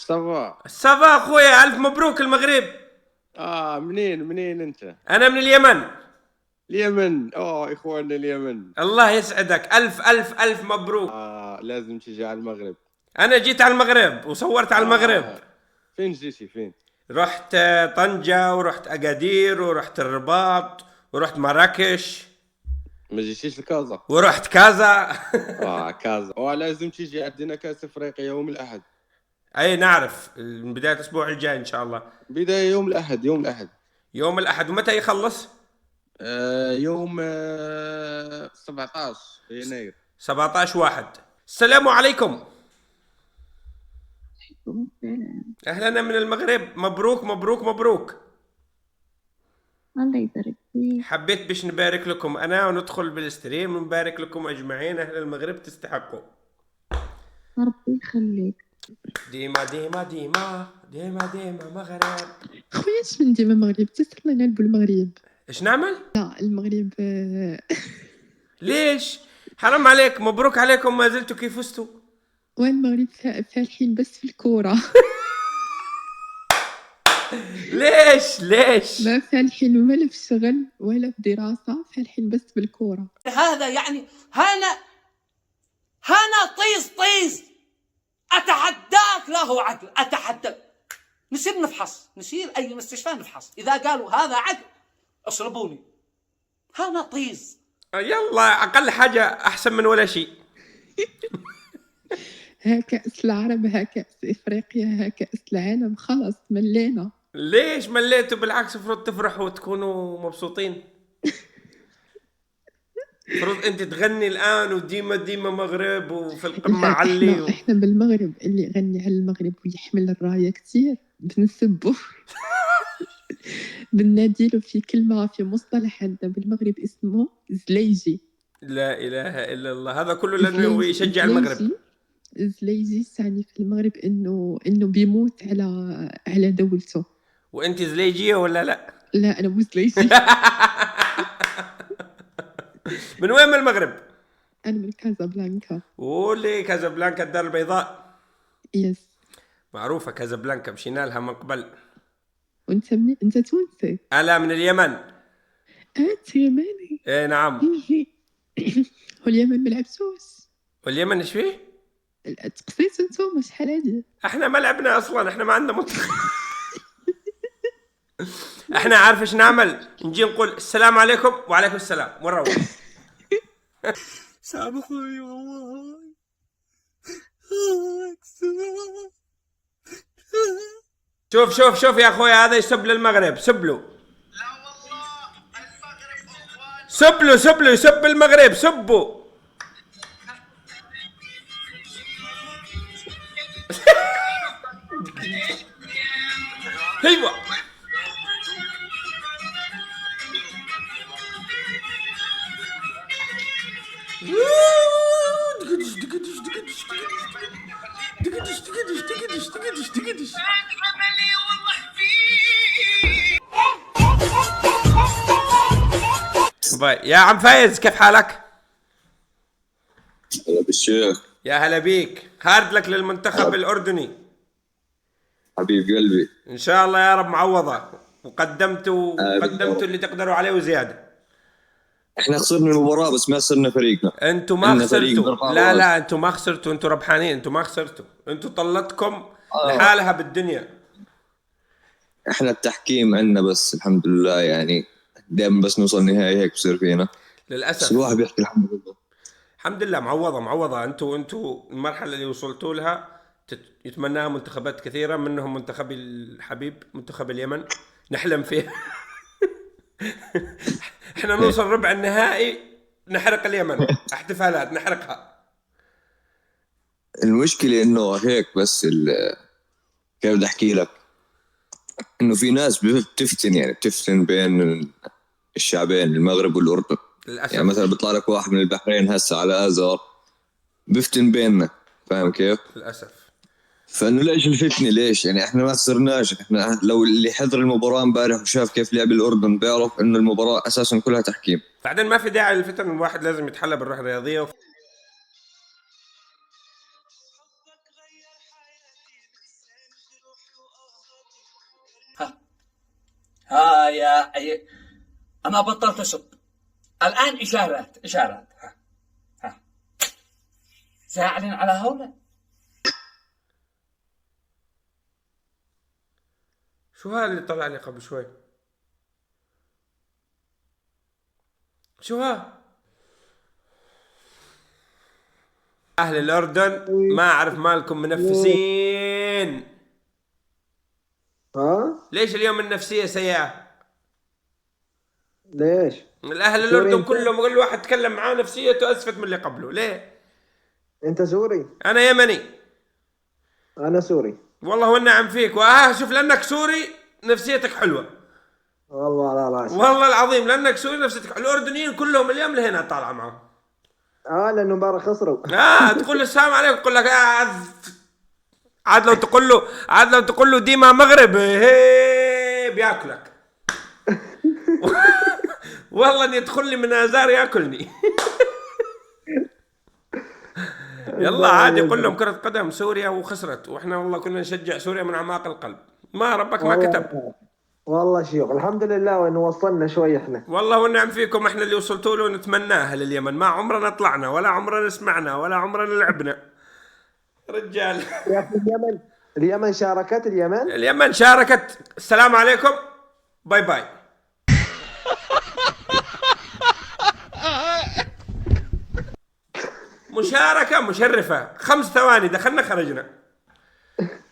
صافا. صافا اخويا، الف مبروك المغرب. منين انت؟ انا من اليمن. اليمن. اخواننا اليمن. الله يسعدك، الف الف الف مبروك. لازم تيجي على المغرب. انا جيت على المغرب وصورت على المغرب. فين جيتي فين؟ رحت طنجة ورحت اكادير ورحت الرباط ورحت مراكش ما جيتيش لكازا؟ ورحت كازا. كازا. لازم تيجي عندنا كاس افريقيا يوم الاحد. اي نعرف، من بداية الاسبوع الجاي ان شاء الله. بداية يوم الاحد. يوم الاحد، ومتى يخلص؟ يوم 17 يناير. 17 واحد. السلام عليكم. اهلا من المغرب، مبروك مبروك مبروك. الله يبارك فيك. حبيت باش نبارك لكم انا وندخل بالستريم ونبارك لكم اجمعين. اهل المغرب تستحقوا. ربي يخليك. ديما ديما ديما ديما ديما مغرب. خويا اش من ديما مغرب تسرنا نلعبوا المغرب. اش نعمل؟ لا المغرب ليش؟ حرام عليك، مبروك عليكم، ما زلتوا كيف فزتوا. والمغرب فالحين بس في الكورة. ليش؟ ما فالحين ولا في الشغل ولا في دراسة، فالحين بس بالكورة. هذا يعني هانا طيز أتحداك، لا هو عدل، أتحداك. نصير نفحص، نصير أي مستشفى نفحص، إذا قالوا هذا عدل اصلبوني. هانا طيز. يلا، اقل حاجة احسن من ولا شيء. ها كأس العرب، ها كأس إفريقيا، ها كأس العالم، خلاص ملينا. ليش مليتوا؟ بالعكس، المفروض تفرحوا وتكونوا مبسوطين. المفروض انت تغني الان وديما ديما مغرب وفي القمة علي احنا بالمغرب اللي يغني على المغرب ويحمل الراية كتير بنسبه. بناديله في كلمة، في مصطلح عندنا بالمغرب اسمه زليجي. لا اله الا الله، هذا كله لانه يشجع المغرب. زليجي يعني في المغرب انه بيموت على دولته. وانت زليجية ولا لا؟ لا انا مو زليجي. من وين من المغرب؟ انا من كازابلانكا. قولي كازابلانكا الدار البيضاء. يس. معروفة كازابلانكا، مشينا لها من قبل. وانت انت تونسي؟ انا من اليمن. انت يمني؟ ايه نعم. هو اليمن ما لعبتوش؟ واليمن ايش فيه؟ تقصيتوا انتم شحال هادي؟ احنا ما لعبنا اصلا، احنا ما عندنا منتخب. احنا عارف ايش نعمل؟ نجي نقول السلام عليكم وعليكم السلام ونروح. سامحوني والله. شوف يا اخويا، هذا يسب للمغرب، سب له. لا والله المغرب اخوان. سب له يسب المغرب، سبوا. ايوه. يا عم فايز، كيف حالك؟ هلا بالشيخ. يا هلا بيك، هارد لك للمنتخب الأردني. حبيب قلبي إن شاء الله يا رب معوضة، وقدمتوا اللي تقدروا عليه وزيادة. احنا خسرنا المباراة بس ما خسرنا فريقنا. انتوا ما خسرتوا، لا انتوا ما خسرتوا، انتوا ربحانين، انتوا ما خسرتوا، انتوا طلتكم لحالها بالدنيا. احنا التحكيم عندنا بس الحمد لله، يعني دائما بس نوصل نهائي هيك بصير فينا للأسف. بس الواحد بيحكي الحمد لله. الحمد لله، معوضة. انتوا المرحلة اللي وصلتوا لها يتمناها منتخبات كثيرة، منهم منتخبي الحبيب منتخب اليمن، نحلم فيه. احنا نوصل ربع النهائي نحرق اليمن، احتفالات نحرقها. المشكلة انه هيك بس كيف بدي احكي لك، انه في ناس بتفتن بين الشعبين المغرب والاردن للأسف. يعني مثلا بيطلع لك واحد من البحرين هسه على ازهر بفتن بيننا، فاهم كيف؟ للأسف. فانه ليش الفتنه؟ ليش يعني احنا ما خسرناش؟ احنا لو اللي حضر المباراه امبارح وشاف كيف لعب الاردن بيعرف انه المباراه اساسا كلها تحكيم. بعدين ما في داعي للفتن، الواحد لازم يتحلى بالروح الرياضيه ها يا أنا بطلت أسب الآن إشارات. ها زعلن على هؤلاء. شو هذا اللي طلع لي قبل شوي؟ شو ها؟ أهل الأردن ما أعرف مالكم منفسين. ها؟ ليش اليوم النفسية سيئة؟ ليش؟ الأهل سوري الأردن أنت؟ كلهم كل واحد تكلم معاه نفسيته أسفت من اللي قبله. ليه؟ انت سوري؟ أنا يمني. انا سوري. والله والنعم فيك. شوف لأنك سوري نفسيتك حلوة. والله لا والله العظيم لأنك سوري نفسيتك حلوة. الأردنيين كلهم اليوم لهنا طالعة معهم. لانه امبارح خسروا. تقول له السلام عليكم يقول لك عاد لو تقول له ديما مغرب هي بياكلك. والله ان يدخل لي من ازار ياكلني. يلا عادي قول لهم كرة قدم سوريا وخسرت واحنا والله كنا نشجع سوريا من اعماق القلب. ما ربك ما كتب. والله شيوخ الحمد لله وانه وصلنا شوي احنا. والله والنعم فيكم. احنا اللي وصلتوا له نتمناه لليمن. ما عمرنا طلعنا ولا عمرنا سمعنا ولا عمرنا لعبنا رجال. يا اخي اليمن شاركت. اليمن شاركت. السلام عليكم باي باي. مشاركة مشرفة 5 ثواني دخلنا خرجنا.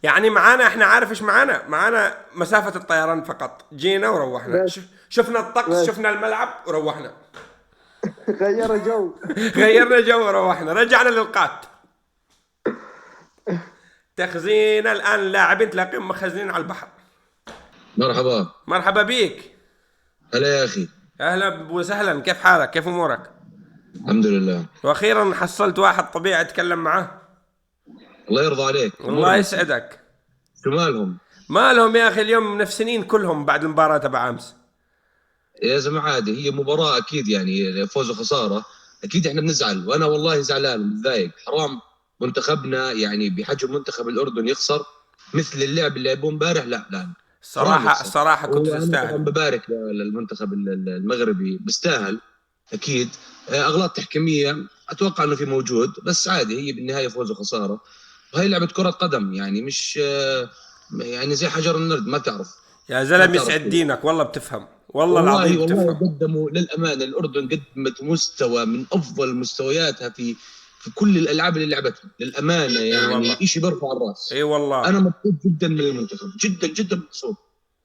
يعني معانا احنا عارف ايش معانا مسافة الطيران فقط. جينا وروحنا. شفنا الطقس شفنا الملعب وروحنا. غيرنا جو وروحنا. رجعنا للقات. تخزين الآن اللاعبين تلاقيهم مخزنين على البحر. مرحبا بيك. هلا يا أخي. أهلا وسهلا. كيف حالك؟ كيف أمورك؟ الحمد لله. وأخيرا حصلت واحد طبيعي أتكلم معه. الله يرضى عليك. الله يسعدك. شو مالهم يا أخي اليوم منفسنين كلهم بعد المباراة تبع أمس. يا زلمة عادي هي مباراة أكيد يعني فوز وخسارة أكيد إحنا بنزعل وأنا والله زعلان ومتضايق. حرام منتخبنا يعني بحجم منتخب الأردن يخسر مثل اللعب اللي لعبوه امبارح. لا الصراحة كنت تستاهل. ببارك للمنتخب المغربي بيستاهل أكيد. أغلاط تحكيمية أتوقع إنه في موجود بس عادي هي بالنهاية فوز وخسارة. وهي لعبة كرة قدم يعني مش يعني زي حجر النرد ما تعرف. يا زلمة يسعد دينك والله بتفهم. والله العظيم بتفهم. والله قدموا للأمانة. الأردن قدمت مستوى من أفضل مستوياتها في كل الألعاب اللي لعبتها للأمانة يعني شيء برفع الرأس. اي والله أنا مبسوط جدا من المنتخب جدا مبسوط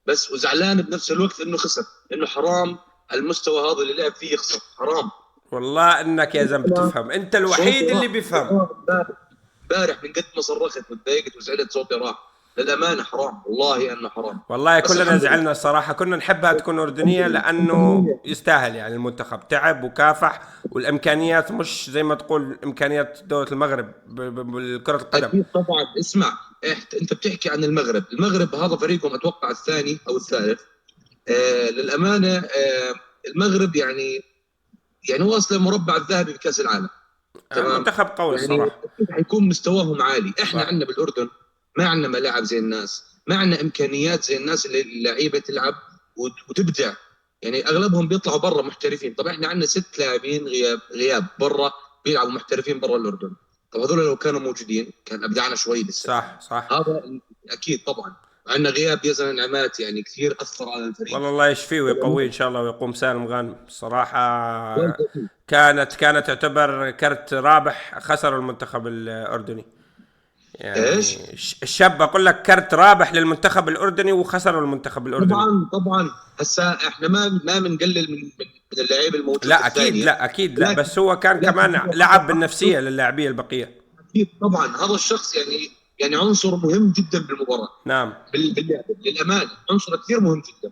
بس وزعلان بنفس الوقت إنه خسر. إنه حرام المستوى هذا اللي لعب فيه يخسر. حرام والله إنك يا زلمة بتفهم. أنت الوحيد اللي بيفهم. امبارح من قد ما صرخت وتضايقت وزعلت صوتي راح. للأمانة حرام والله أنه حرام. والله كلنا زعلنا الصراحة. كنا نحبها تكون أردنية لأنه يستاهل يعني المنتخب تعب وكافح والإمكانيات مش زي ما تقول إمكانيات دولة المغرب بالكرة القدم. أكيد طبعا. اسمع أنت بتحكي عن المغرب هذا فريقهم أتوقع الثاني أو الثالث. للأمانة المغرب يعني واصل المربع الذهبي بكأس العالم. منتخب قوي يعني الصراحة. حيكون مستواهم عالي. احنا عندنا بالاردن ما عندنا ملاعب زي الناس. ما عندنا امكانيات زي الناس اللي اللعيبه تلعب وتبدع. يعني اغلبهم بيطلعوا برا محترفين. طب احنا عندنا 6 لاعبين غياب برا بيلعبوا محترفين برا الاردن. طب هذول لو كانوا موجودين كان ابدعنا شوي لسه. صح هذا اكيد طبعا. عندنا غياب يزن نعمات يعني كثير اثر على الفريق. والله الله يشفيه ويقويه ان شاء الله ويقوم سالم غانم. الصراحه كانت تعتبر كرت رابح. خسروا المنتخب الاردني يعني. ايش الشاب اقول لك كرت رابح للمنتخب الاردني وخسروا المنتخب الاردني. طبعا هسه احنا ما بنقلل من اللعيبه الموجوده. لا اكيد لا بس هو كان كمان لعب بالنفسيه للاعبين البقيه. اكيد طبعا. هذا الشخص يعني عنصر مهم جدا بالمباراة. نعم باللعب للأمانة عنصر كثير مهم جدا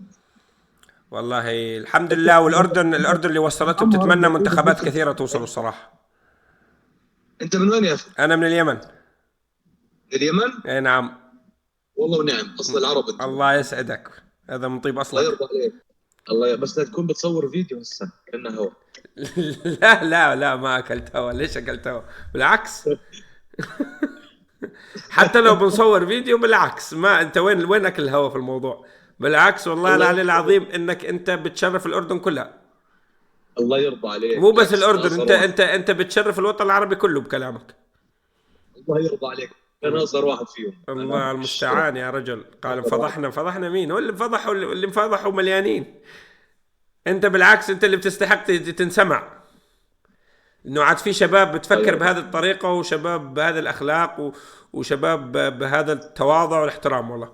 والله. الحمد لله. والأردن اللي وصلته بتتمنى منتخبات كثيرة توصل الصراحة. أنت من وين يا أخي؟ أنا من اليمن. اليمن؟ أي نعم. والله ونعم أصل العرب أنت. الله يسعدك. هذا من طيب أصلك. الله يرضى عليك. بس لا تكون بتصور فيديو هسه كأنه هوا. لا ما أكلت هوا. ليش أكلت هوا؟ بالعكس. حتى لو بنصور فيديو بالعكس. ما انت وين اكل الهوا في الموضوع؟ بالعكس والله الله العلي يرضى العظيم انك انت بتشرف الاردن كلها، الله يرضى عليك. مو بس بالعكس، الاردن، انت صراحة. انت بتشرف الوطن العربي كله بكلامك. الله يرضى عليك، انا اصغر واحد فيهم. الله المستعان يا رجل. قال فضحنا مين؟ هو اللي فضحوا، اللي انفضحوا مليانين. انت بالعكس انت اللي بتستحق تنسمع، انه عاد في شباب بتفكر بهذه الطريقة، وشباب بهذه الاخلاق، وشباب بهذا التواضع والاحترام والله.